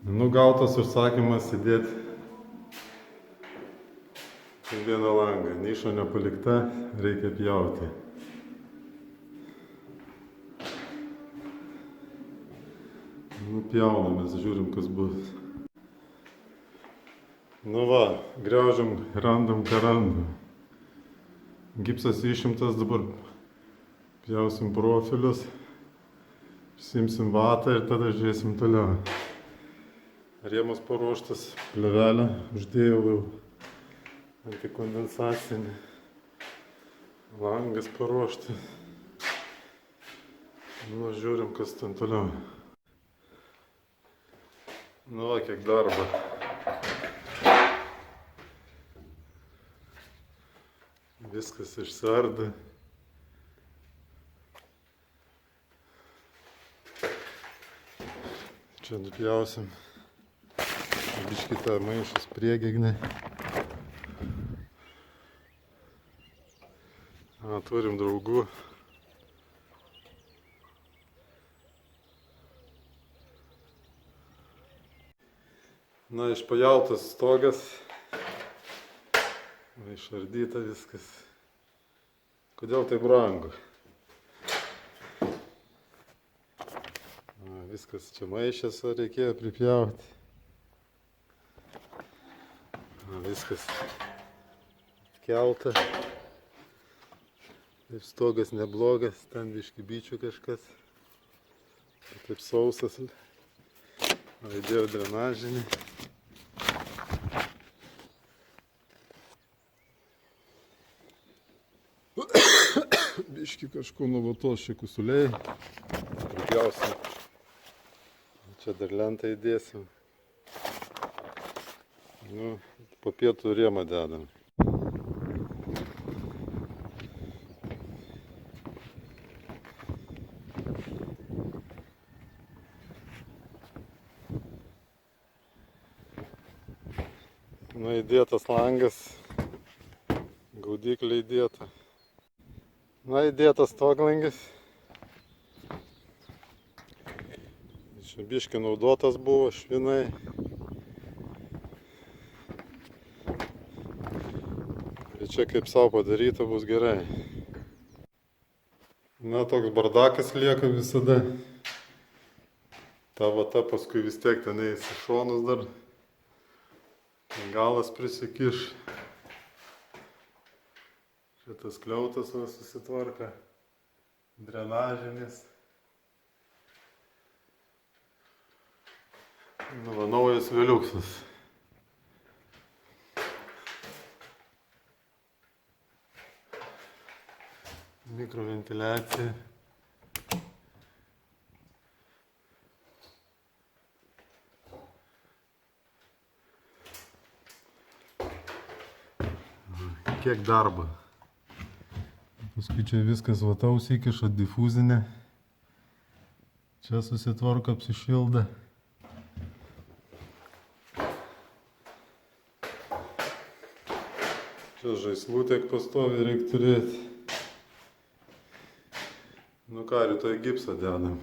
Nu, gautas užsakymas įdėti vieną langą. Niša nepalikta, reikia pjauti. Nu, pjaunamės, žiūrim, kas bus. Nu va, griaužiam, randam, ką randam. Gipsas išimtas, dabar pjausim profilius, simsim vatą ir tada žiūrėsim toliau. Rėmas paruoštas, plėvelę uždėjau jau antikondensacinį, langas paruoštas. Nu, žiūrim, kas ten toliau. Nu, va, kiek darbo. Viskas išsiardė. Čia nupjausim. Biškį tą maišas priegegnį. Turim draugų. Na, išpajautas stogas. Išardyta viskas. Kodėl tai brangu? Viskas čia maišės reikėjo pripjauti. Viskas kelta. Taip stogas neblogas, ten biškį bičių kažkas. Taip sausas. Įdėjau drenažinį. Biškį kažko nuvatos šie kusuliai. Pripjausim. Čia dar lentą įdėsim. Nu, po pietų rėmą dedam. Nu, įdėtas langas. Gaudyklė įdėta. Na, įdėtas stoglangis. Čia biškį naudotas buvo, švinai. Ir čia kaip savo padaryta bus gerai. Na, toks bardakas lieka visada. Ta vata paskui vis tiek ten eis į šonus dar. Galas prisikiš. Šitas kliautas susitvarka. Drenažinis. Nu, va, naujas vėliuksas. Mikroventiliacija. Kiek darbo. Paskui čia viskas vataus įkiša difuzinę. Čia susitvarko, apsišilda. Čia žaislų tiek pastoviai reikia turėti. Nu ką, rytoj gipsą dedam.